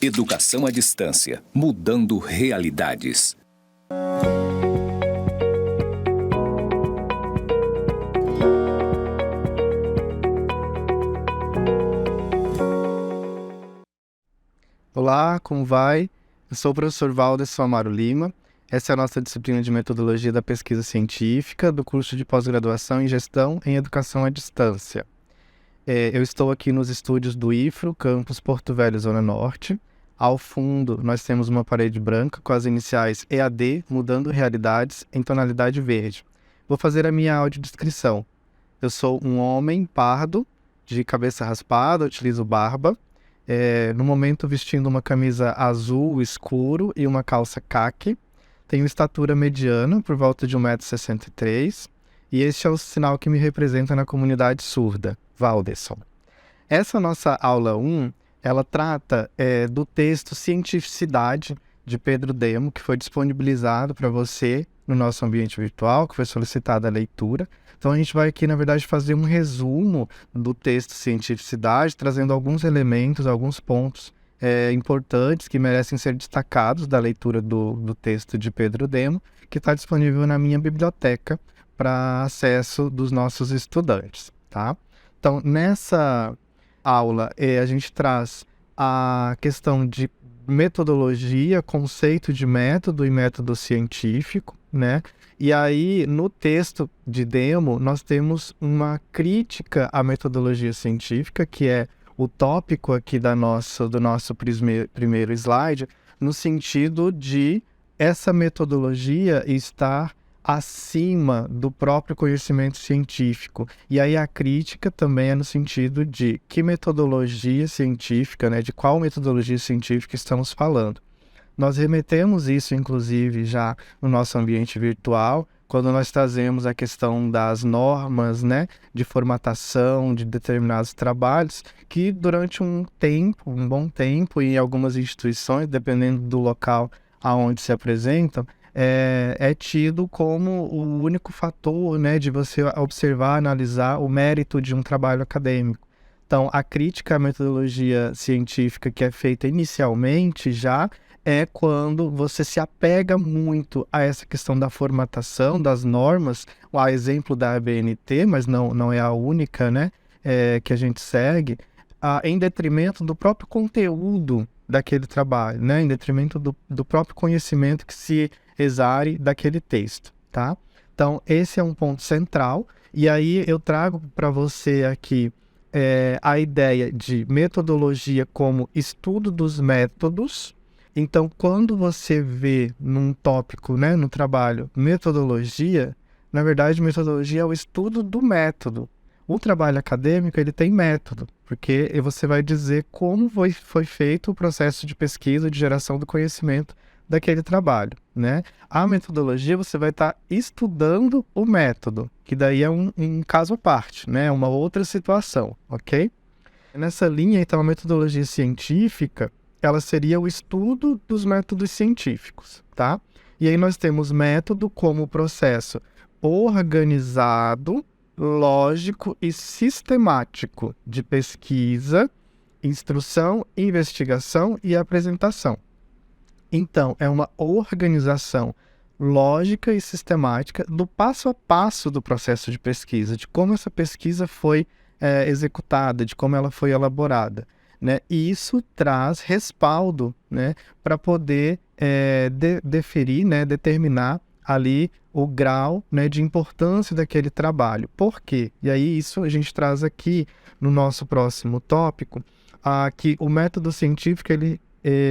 Educação à distância, mudando realidades. Olá, como vai? Eu sou o professor Valderson Amaro Lima. Essa é a nossa disciplina de Metodologia da Pesquisa Científica do curso de Pós-Graduação em Gestão em Educação à Distância. Eu estou aqui nos estúdios do IFRO, campus Porto Velho, Zona Norte. Ao fundo, nós temos uma parede branca com as iniciais EAD, Mudando Realidades, em tonalidade verde. Vou fazer a minha audiodescrição. Eu sou um homem pardo, de cabeça raspada, utilizo barba. No momento vestindo uma camisa azul escuro e uma calça caqui. Tenho estatura mediana, por volta de 1,63 m. E este é o sinal que me representa na comunidade surda, Valderson. Essa nossa aula 1, ela trata do texto Cientificidade, de Pedro Demo, que foi disponibilizado para você no nosso ambiente virtual, que foi solicitada a leitura. Então a gente vai aqui, na verdade, fazer um resumo do texto Cientificidade, trazendo alguns elementos, alguns pontos importantes que merecem ser destacados da leitura do texto de Pedro Demo, que está disponível na minha biblioteca para acesso dos nossos estudantes, tá? Então, nessa aula, a gente traz a questão de metodologia, conceito de método e método científico, né? E aí, no texto de Demo, nós temos uma crítica à metodologia científica, que é o tópico aqui do nosso primeiro slide, no sentido de essa metodologia estar acima do próprio conhecimento científico. E aí a crítica também é no sentido de que metodologia científica, né, de qual metodologia científica estamos falando. Nós remetemos isso, inclusive, já no nosso ambiente virtual, quando nós trazemos a questão das normas, né, de formatação de determinados trabalhos, que durante um bom tempo, em algumas instituições, dependendo do local aonde se apresentam, é tido como o único fator, né, de você observar, analisar o mérito de um trabalho acadêmico. Então, a crítica à metodologia científica que é feita inicialmente já é quando você se apega muito a essa questão da formatação, das normas, a exemplo da ABNT, mas não é a única, né, que a gente segue, em detrimento do próprio conteúdo daquele trabalho, né, em detrimento do próprio conhecimento que se exare daquele texto, tá? Então, esse é um ponto central, e aí eu trago para você aqui a ideia de metodologia como estudo dos métodos. Então, quando você vê num tópico, né, no trabalho, metodologia, na verdade, metodologia é o estudo do método. O trabalho acadêmico, ele tem método, porque você vai dizer como foi feito o processo de pesquisa, de geração do conhecimento daquele trabalho, né? A metodologia, você vai estar estudando o método, que daí é um caso à parte, né? Uma outra situação, ok? Nessa linha, então, a metodologia científica, ela seria o estudo dos métodos científicos, tá? E aí nós temos método como processo organizado, lógico e sistemático de pesquisa, instrução, investigação e apresentação. Então, é uma organização lógica e sistemática do passo a passo do processo de pesquisa, de como essa pesquisa foi executada, de como ela foi elaborada, né? E isso traz respaldo, né, para poder deferir, né, determinar ali o grau, né, de importância daquele trabalho. Por quê? E aí isso a gente traz aqui no nosso próximo tópico, que o método científico ele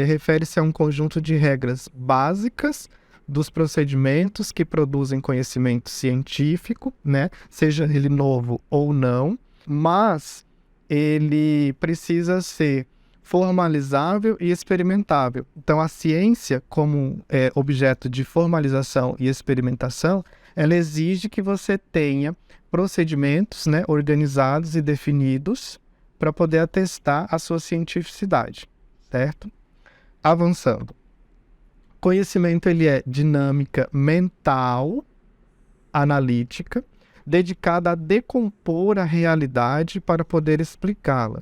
refere-se a um conjunto de regras básicas dos procedimentos que produzem conhecimento científico, né? Seja ele novo ou não, mas ele precisa ser formalizável e experimentável. Então, a ciência, como objeto de formalização e experimentação, ela exige que você tenha procedimentos, né, organizados e definidos para poder atestar a sua cientificidade, certo? Avançando. Conhecimento, ele é dinâmica mental, analítica, dedicada a decompor a realidade para poder explicá-la.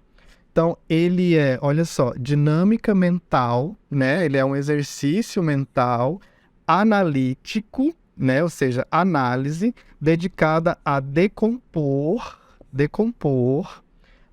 Então, ele é, olha só, dinâmica mental, né? Ele é um exercício mental analítico, né? Ou seja, análise dedicada a decompor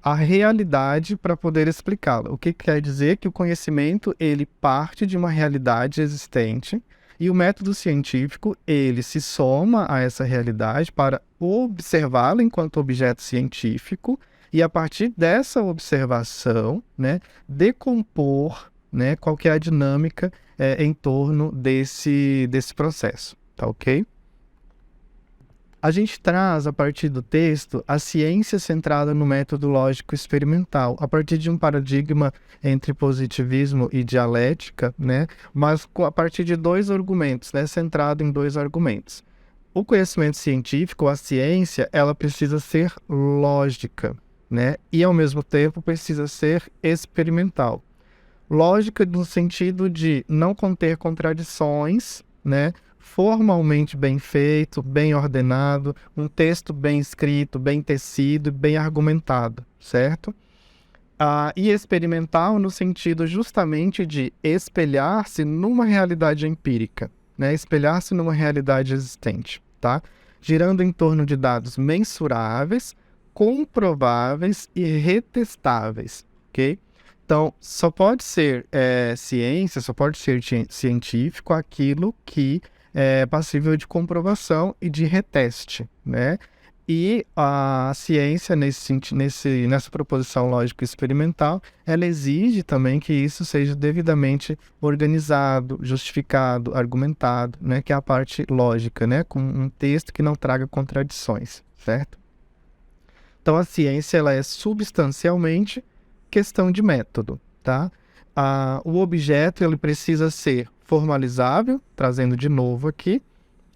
a realidade para poder explicá-la. O que quer dizer? Que o conhecimento, ele parte de uma realidade existente e o método científico, ele se soma a essa realidade para observá-la enquanto objeto científico e, a partir dessa observação, né, decompor, né, qual que é a dinâmica em torno desse processo, tá ok? A gente traz, a partir do texto, a ciência centrada no método lógico experimental, a partir de um paradigma entre positivismo e dialética, né? Mas a partir de dois argumentos, né? Centrado em dois argumentos. O conhecimento científico, a ciência, ela precisa ser lógica, né? E, ao mesmo tempo, precisa ser experimental. Lógica no sentido de não conter contradições, né? Formalmente bem feito, bem ordenado, um texto bem escrito, bem tecido, bem argumentado, certo? E experimental no sentido justamente de espelhar-se numa realidade empírica, né? Espelhar-se numa realidade existente, tá? Girando em torno de dados mensuráveis, comprováveis e retestáveis, ok? Então, só pode ser ciência, só pode ser científico aquilo que é passível de comprovação e de reteste, né? E a ciência, nessa proposição lógico-experimental, ela exige também que isso seja devidamente organizado, justificado, argumentado, né? Que é a parte lógica, né? Com um texto que não traga contradições, certo? Então, a ciência, ela é substancialmente questão de método, tá? O objeto, ele precisa ser formalizável, trazendo de novo aqui,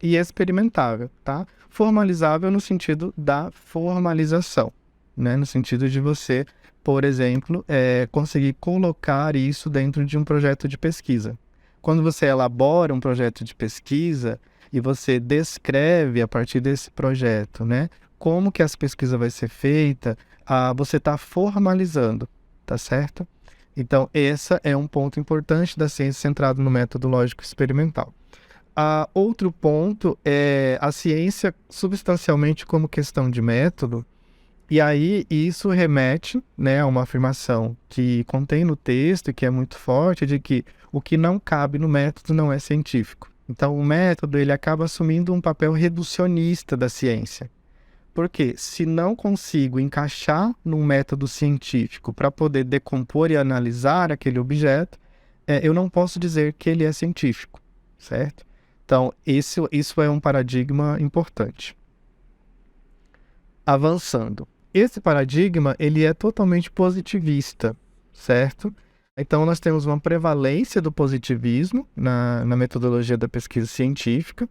e experimentável, tá? Formalizável no sentido da formalização, né? No sentido de você, por exemplo, conseguir colocar isso dentro de um projeto de pesquisa. Quando você elabora um projeto de pesquisa e você descreve a partir desse projeto, né? Como que essa pesquisa vai ser feita, você está formalizando, tá certo? Então, esse é um ponto importante da ciência centrada no método lógico experimental. Outro ponto é a ciência substancialmente como questão de método, e aí isso remete, né, a uma afirmação que contém no texto e que é muito forte, de que o que não cabe no método não é científico. Então, o método, ele acaba assumindo um papel reducionista da ciência. Porque se não consigo encaixar num método científico para poder decompor e analisar aquele objeto, eu não posso dizer que ele é científico, certo? Então, isso é um paradigma importante. Avançando. Esse paradigma, ele é totalmente positivista, certo? Então, nós temos uma prevalência do positivismo na metodologia da pesquisa científica.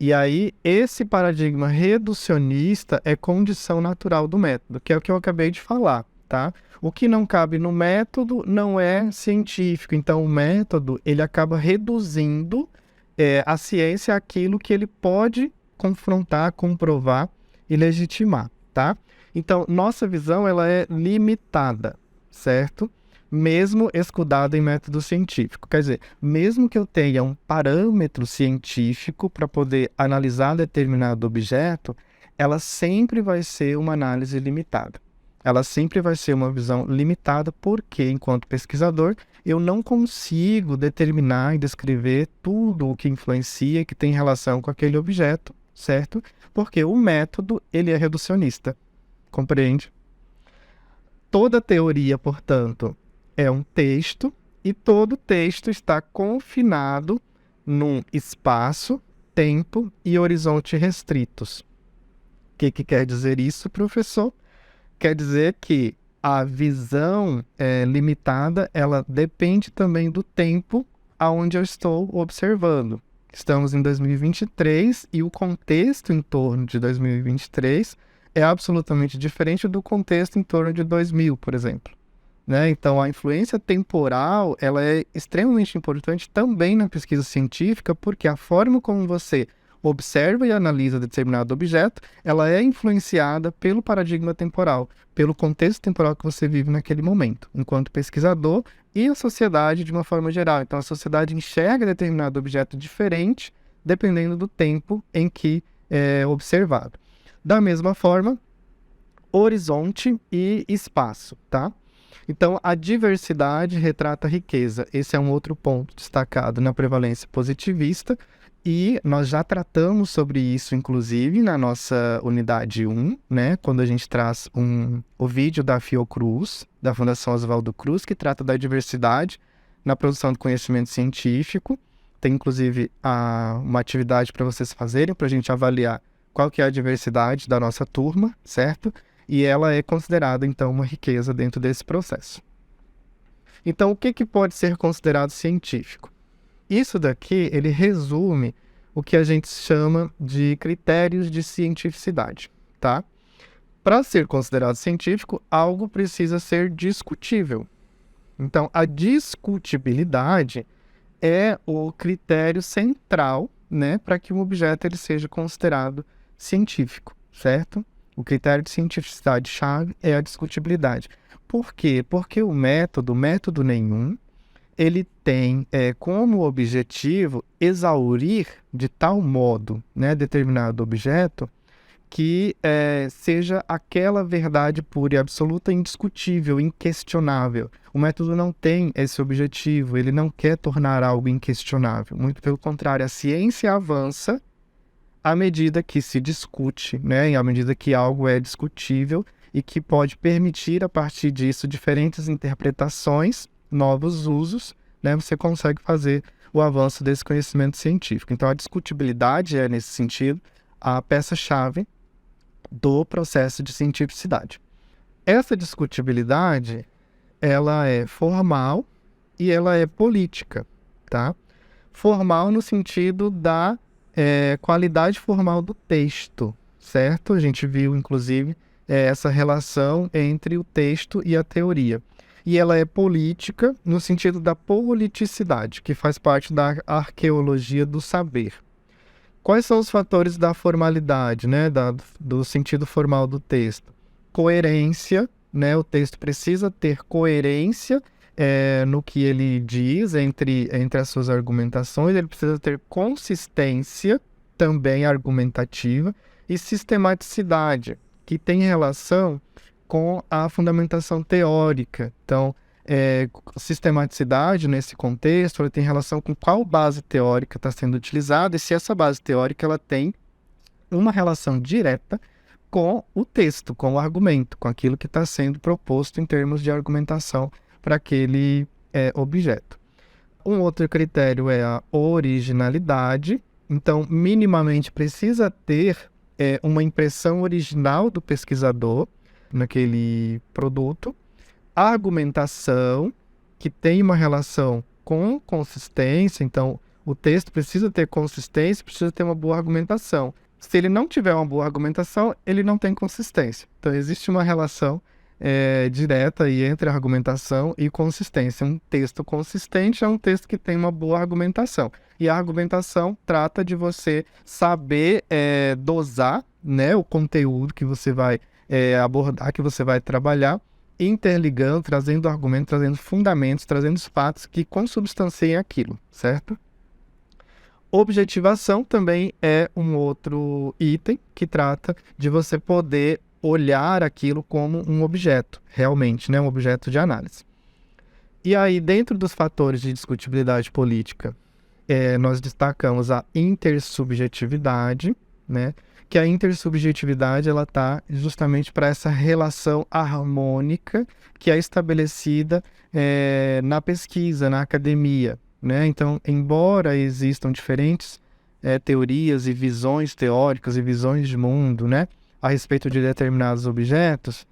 E aí, esse paradigma reducionista é condição natural do método, que é o que eu acabei de falar, tá? O que não cabe no método não é científico. Então, o método, ele acaba reduzindo a ciência àquilo que ele pode confrontar, comprovar e legitimar, tá? Então, nossa visão, ela é limitada, certo? Mesmo escudado em método científico. Quer dizer, mesmo que eu tenha um parâmetro científico para poder analisar determinado objeto, ela sempre vai ser uma análise limitada. Ela sempre vai ser uma visão limitada porque, enquanto pesquisador, eu não consigo determinar e descrever tudo o que influencia, que tem relação com aquele objeto, certo? Porque o método, ele é reducionista. Compreende? Toda teoria, portanto, é um texto e todo texto está confinado num espaço, tempo e horizonte restritos. O que quer dizer isso, professor? Quer dizer que a visão limitada, ela depende também do tempo aonde eu estou observando. Estamos em 2023 e o contexto em torno de 2023 é absolutamente diferente do contexto em torno de 2000, por exemplo. Né? Então, a influência temporal, ela é extremamente importante também na pesquisa científica, porque a forma como você observa e analisa determinado objeto, ela é influenciada pelo paradigma temporal, pelo contexto temporal que você vive naquele momento, enquanto pesquisador e a sociedade de uma forma geral. Então, a sociedade enxerga determinado objeto diferente dependendo do tempo em que é observado. Da mesma forma, horizonte e espaço, tá? Então, a diversidade retrata a riqueza. Esse é um outro ponto destacado na prevalência positivista e nós já tratamos sobre isso, inclusive, na nossa unidade 1, né? Quando a gente traz o vídeo da Fiocruz, da Fundação Oswaldo Cruz, que trata da diversidade na produção de conhecimento científico. Tem, inclusive, uma atividade para vocês fazerem, para a gente avaliar qual que é a diversidade da nossa turma, certo? E ela é considerada, então, uma riqueza dentro desse processo. Então, o que pode ser considerado científico? Isso daqui, ele resume o que a gente chama de critérios de cientificidade, tá? Para ser considerado científico, algo precisa ser discutível. Então, a discutibilidade é o critério central, né, para que um objeto ele seja considerado científico, certo? O critério de cientificidade-chave é a discutibilidade. Por quê? Porque o método nenhum, ele tem como objetivo exaurir de tal modo, né, determinado objeto que seja aquela verdade pura e absoluta, indiscutível, inquestionável. O método não tem esse objetivo, ele não quer tornar algo inquestionável. Muito pelo contrário, a ciência avança à medida que se discute, né, e à medida que algo é discutível e que pode permitir, a partir disso, diferentes interpretações, novos usos, né, você consegue fazer o avanço desse conhecimento científico. Então, a discutibilidade é, nesse sentido, a peça-chave do processo de cientificidade. Essa discutibilidade, ela é formal e ela é política, tá? Formal no sentido da qualidade formal do texto, certo? A gente viu, inclusive, essa relação entre o texto e a teoria. E ela é política no sentido da politicidade, que faz parte da arqueologia do saber. Quais são os fatores da formalidade, né? Do sentido formal do texto? Coerência, né? O texto precisa ter coerência no que ele diz entre as suas argumentações, ele precisa ter consistência também argumentativa e sistematicidade, que tem relação com a fundamentação teórica. Então, sistematicidade nesse contexto, ela tem relação com qual base teórica está sendo utilizada e se essa base teórica ela tem uma relação direta com o texto, com o argumento, com aquilo que está sendo proposto em termos de argumentação para aquele objeto. Um outro critério é a originalidade. Então, minimamente precisa ter uma impressão original do pesquisador naquele produto. A argumentação, que tem uma relação com consistência, então o texto precisa ter consistência, precisa ter uma boa argumentação. Se ele não tiver uma boa argumentação, ele não tem consistência. Então existe uma relação direta aí entre argumentação e consistência. Um texto consistente é um texto que tem uma boa argumentação. E a argumentação trata de você saber dosar, né, o conteúdo que você vai abordar, que você vai trabalhar, interligando, trazendo argumentos, trazendo fundamentos, trazendo os fatos que consubstanciem aquilo, certo? Objetivação também é um outro item que trata de você poder olhar aquilo como um objeto, realmente, né, um objeto de análise. E aí, dentro dos fatores de discutibilidade política, nós destacamos a intersubjetividade, né, que a intersubjetividade ela está justamente para essa relação harmônica que é estabelecida na pesquisa, na academia, né? Então, embora existam diferentes teorias e visões teóricas e visões de mundo, né, a respeito de determinados objetos,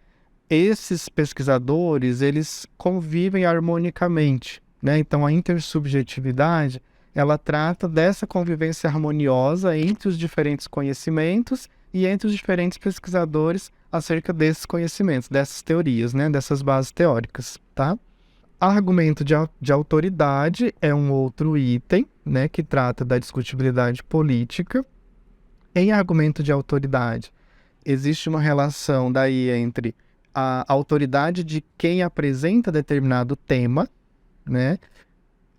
esses pesquisadores eles convivem harmonicamente, né? Então, a intersubjetividade ela trata dessa convivência harmoniosa entre os diferentes conhecimentos e entre os diferentes pesquisadores acerca desses conhecimentos, dessas teorias, né, dessas bases teóricas, tá? Argumento de autoridade é um outro item, né, que trata da discutibilidade política. Em argumento de autoridade, existe uma relação daí entre a autoridade de quem apresenta determinado tema, né?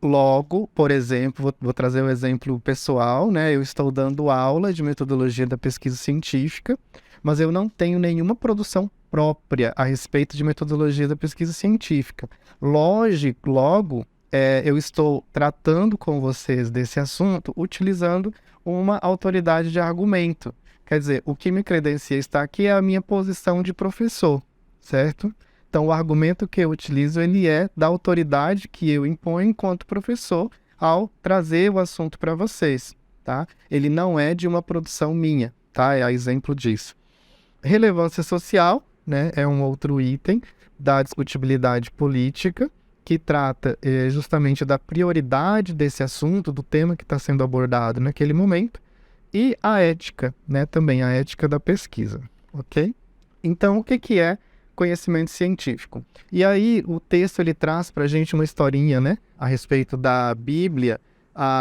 Logo, por exemplo, vou trazer um exemplo pessoal, né? Eu estou dando aula de metodologia da pesquisa científica, mas eu não tenho nenhuma produção própria a respeito de metodologia da pesquisa científica. Logo, eu estou tratando com vocês desse assunto utilizando uma autoridade de argumento. Quer dizer, o que me credencia estar aqui é a minha posição de professor, certo? Então, o argumento que eu utilizo, ele é da autoridade que eu imponho enquanto professor ao trazer o assunto para vocês, tá? Ele não é de uma produção minha, tá? É exemplo disso. Relevância social, né? É um outro item da discutibilidade política, que trata justamente da prioridade desse assunto, do tema que está sendo abordado naquele momento, e a ética, né? Também a ética da pesquisa, ok? Então, o que é conhecimento científico? E aí, o texto ele traz para a gente uma historinha, né? A respeito da Bíblia,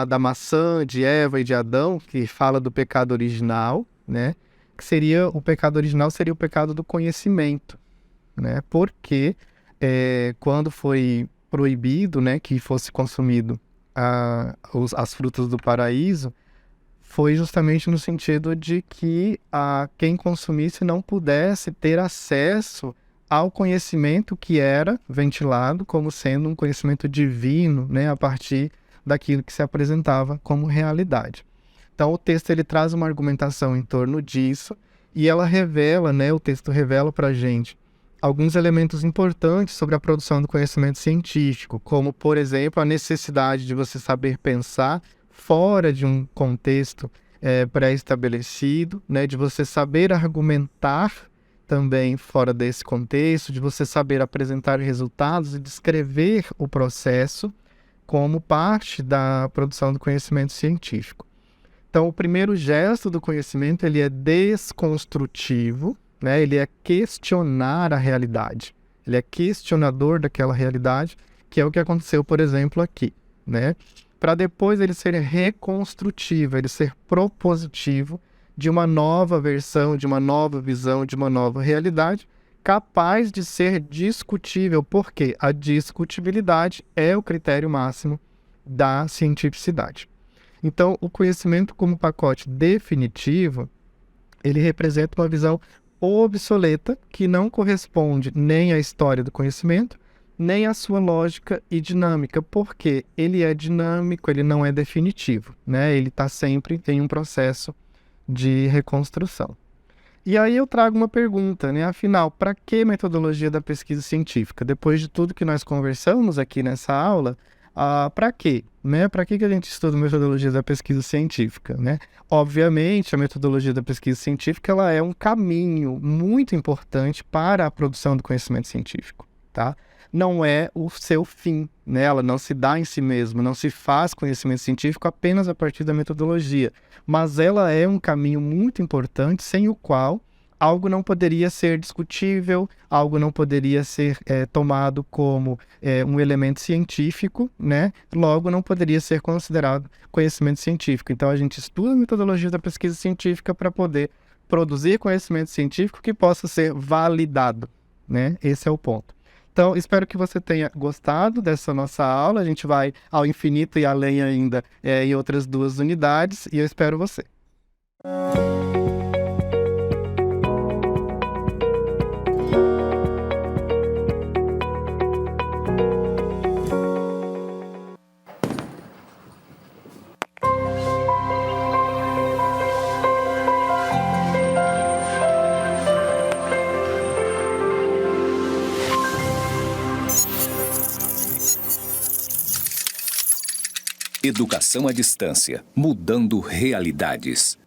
da maçã, de Eva e de Adão, que fala do pecado original, né? Que seria, o pecado original seria o pecado do conhecimento, né? Porque quando foi proibido, né, que fosse consumido as frutas do paraíso, foi justamente no sentido de que quem consumisse não pudesse ter acesso ao conhecimento que era ventilado como sendo um conhecimento divino, né, a partir daquilo que se apresentava como realidade. Então, o texto ele traz uma argumentação em torno disso e ela revela, né, o texto revela para a gente alguns elementos importantes sobre a produção do conhecimento científico, como, por exemplo, a necessidade de você saber pensar fora de um contexto pré-estabelecido, né, de você saber argumentar também fora desse contexto, de você saber apresentar resultados e descrever o processo como parte da produção do conhecimento científico. Então, o primeiro gesto do conhecimento ele é desconstrutivo, né? Ele é questionar a realidade. Ele é questionador daquela realidade, que é o que aconteceu, por exemplo, aqui, né? Para depois ele ser reconstrutivo, ele ser propositivo de uma nova versão, de uma nova visão, de uma nova realidade, capaz de ser discutível, porque a discutibilidade é o critério máximo da cientificidade. Então, o conhecimento como pacote definitivo, ele representa uma visão obsoleta que não corresponde nem à história do conhecimento, nem à sua lógica e dinâmica, porque ele é dinâmico, ele não é definitivo, né? Ele está sempre em um processo de reconstrução. E aí eu trago uma pergunta, né? Afinal, para que metodologia da pesquisa científica? Depois de tudo que nós conversamos aqui nessa aula, para quê? Né? Para que a gente estuda metodologia da pesquisa científica? Né? Obviamente, a metodologia da pesquisa científica ela é um caminho muito importante para a produção do conhecimento científico, tá? Não é o seu fim, né? Ela não se dá em si mesma, não se faz conhecimento científico apenas a partir da metodologia, mas ela é um caminho muito importante sem o qual algo não poderia ser discutível, algo não poderia ser tomado como um elemento científico, né? Logo, não poderia ser considerado conhecimento científico. Então, a gente estuda a metodologia da pesquisa científica para poder produzir conhecimento científico que possa ser validado, né? Esse é o ponto. Então, espero que você tenha gostado dessa nossa aula. A gente vai ao infinito e além ainda em outras 2 unidades e eu espero você. Educação à distância, mudando realidades.